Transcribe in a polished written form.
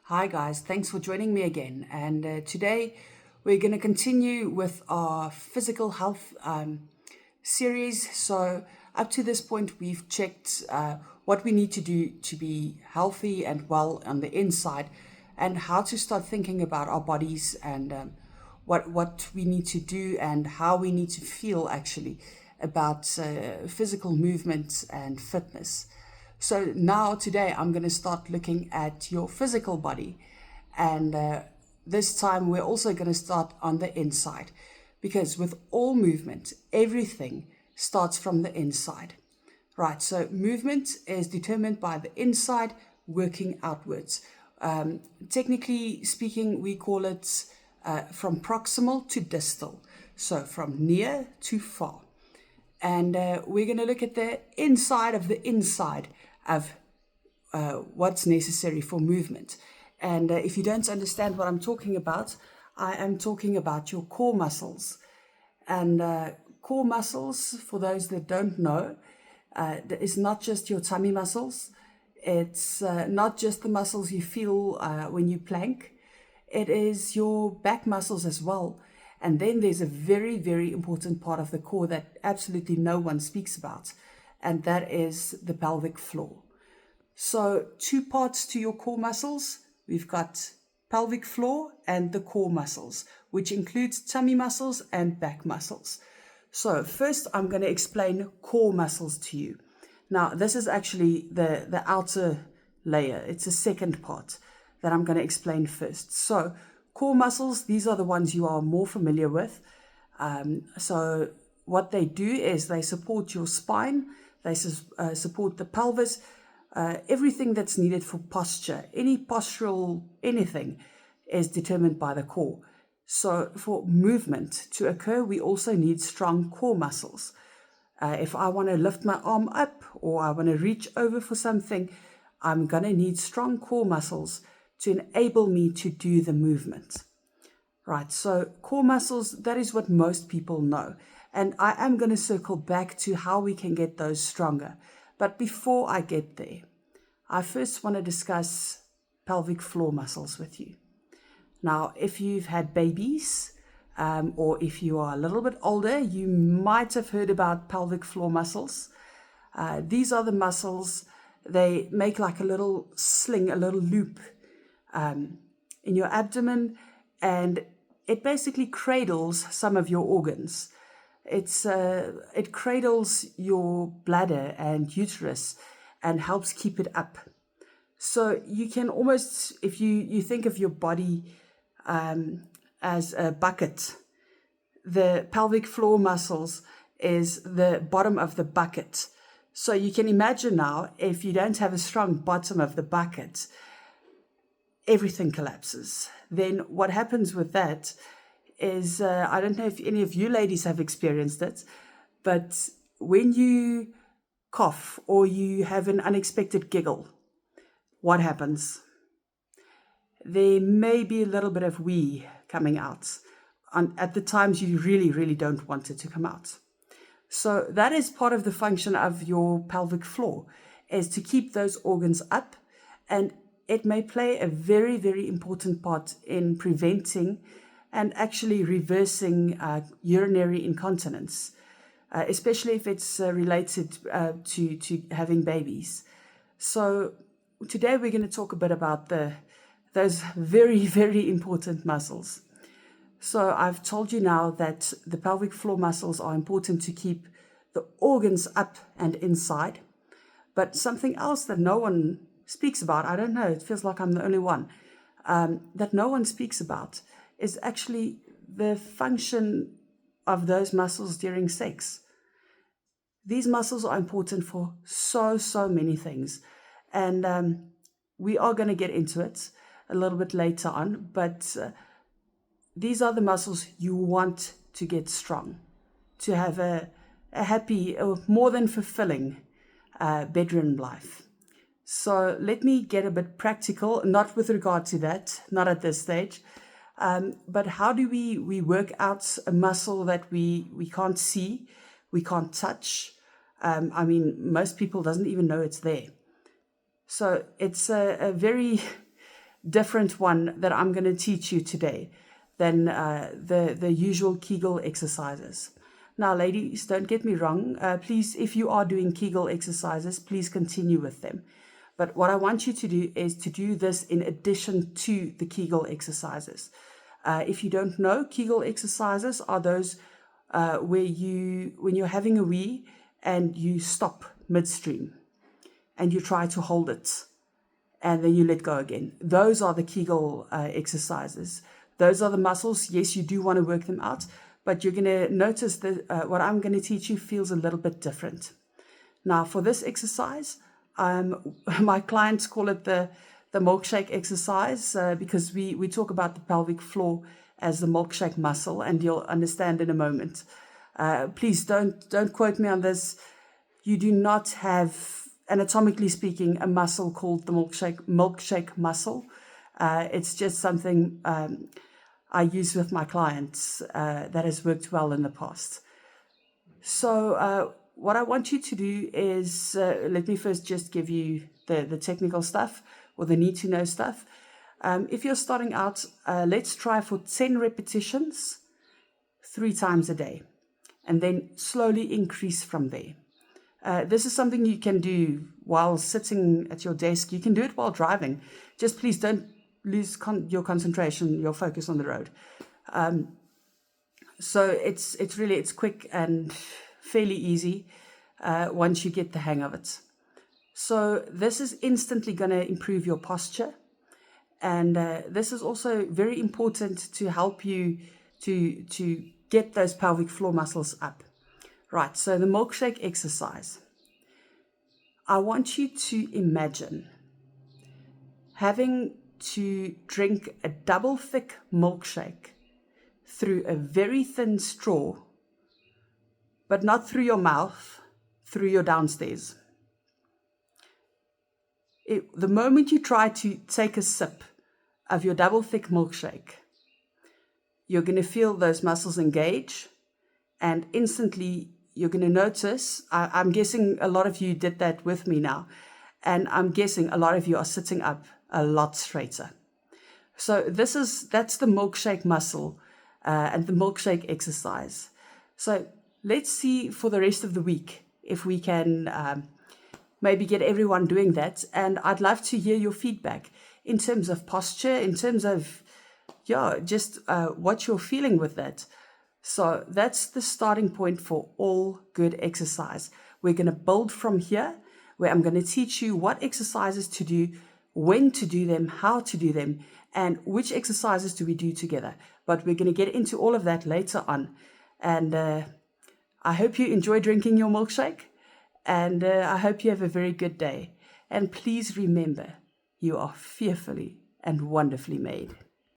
Hi guys, thanks for joining me again. And today we're going to continue with our physical health series. So up to this point, we've checked what we need to do to be healthy and well on the inside, and how to start thinking about our bodies and what we need to do and how we need to feel actually about physical movement and fitness. So now today I'm going to start looking at your physical body, and this time we're also going to start on the inside, because with all movement, everything starts from the inside. Right, so movement is determined by the inside working outwards. Technically speaking, we call it from proximal to distal, so from near to far. And we're going to look at the inside of what's necessary for movement. And if you don't understand what I'm talking about, I am talking about your core muscles. And core muscles, for those that don't know, is not just your tummy muscles. It's not just the muscles you feel when you plank. It is your back muscles as well. And then there's a very, very important part of the core that absolutely no one speaks about, and that is the pelvic floor. So two parts to your core muscles. We've got pelvic floor and the core muscles, which includes tummy muscles and back muscles. So first I'm going to explain core muscles to you. Now this is actually the outer layer. It's the second part that I'm going to explain first. So core muscles, these are the ones you are more familiar with. So what they do is they support your spine, they support the pelvis, everything that's needed for posture. Any postural anything is determined by the core. So for movement to occur, we also need strong core muscles. If I want to lift my arm up or I want to reach over for something, I'm going to need strong core muscles to enable me to do the movement. Right, so core muscles, that is what most people know. And I am going to circle back to how we can get those stronger. But before I get there, I first want to discuss pelvic floor muscles with you. Now, if you've had babies, or if you are a little bit older, you might have heard about pelvic floor muscles. These are the muscles, they make like a little sling, a little loop in your abdomen, and it basically cradles some of your organs. It cradles your bladder and uterus and helps keep it up. So you can almost, if you think of your body as a bucket, the pelvic floor muscles is the bottom of the bucket. So you can imagine now, if you don't have a strong bottom of the bucket, everything collapses. Then what happens with that is, I don't know if any of you ladies have experienced it, but when you cough or you have an unexpected giggle, what happens? There may be a little bit of wee coming out at the times you really, really don't want it to come out. So that is part of the function of your pelvic floor, is to keep those organs up, and it may play a very, very important part in preventing and actually reversing urinary incontinence, especially if it's related to having babies. So today we're going to talk a bit about those very, very important muscles. So I've told you now that the pelvic floor muscles are important to keep the organs up and inside. But something else that no one speaks about, I don't know, it feels like I'm the only one, that no one speaks about, is actually the function of those muscles during sex. These muscles are important for so many things. And we are going to get into it a little bit later on, but these are the muscles you want to get strong, to have a happy, or more than fulfilling bedroom life. So let me get a bit practical, not with regard to that, not at this stage, but how do we work out a muscle that we can't see, we can't touch? I mean, most people doesn't even know it's there. So it's a very different one that I'm going to teach you today than the usual Kegel exercises. Now, ladies, don't get me wrong. Please, if you are doing Kegel exercises, please continue with them. But what I want you to do is to do this in addition to the Kegel exercises. If you don't know, Kegel exercises are those when you're having a wee and you stop midstream and you try to hold it and then you let go again. Those are the Kegel exercises. Those are the muscles. Yes, you do want to work them out, but you're going to notice that what I'm going to teach you feels a little bit different. Now, for this exercise, my clients call it the milkshake exercise because we talk about the pelvic floor as the milkshake muscle, and you'll understand in a moment. Please don't quote me on this. You do not have, anatomically speaking, a muscle called the milkshake muscle. It's just something I use with my clients that has worked well in the past. So what I want you to do is, let me first just give you the technical stuff or the need to know stuff. If you're starting out, let's try for 10 repetitions, 3 times a day, and then slowly increase from there. This is something you can do while sitting at your desk. You can do it while driving. Just please don't lose your concentration, your focus on the road. So it's quick and fairly easy once you get the hang of it. So this is instantly going to improve your posture. And this is also very important to help you to get those pelvic floor muscles up. Right, so the milkshake exercise. I want you to imagine having to drink a double thick milkshake through a very thin straw, but not through your mouth, through your downstairs. The moment you try to take a sip of your double thick milkshake, you're going to feel those muscles engage, and instantly you're going to notice, I'm guessing a lot of you did that with me now, and I'm guessing a lot of you are sitting up a lot straighter. So that's the milkshake muscle and the milkshake exercise. So let's see for the rest of the week if we can maybe get everyone doing that. And I'd love to hear your feedback in terms of posture, in terms of, just what you're feeling with that. So that's the starting point for all good exercise. We're going to build from here, where I'm going to teach you what exercises to do, when to do them, how to do them, and which exercises do we do together. But we're going to get into all of that later on. And I hope you enjoy drinking your milkshake, and I hope you have a very good day. And please remember, you are fearfully and wonderfully made.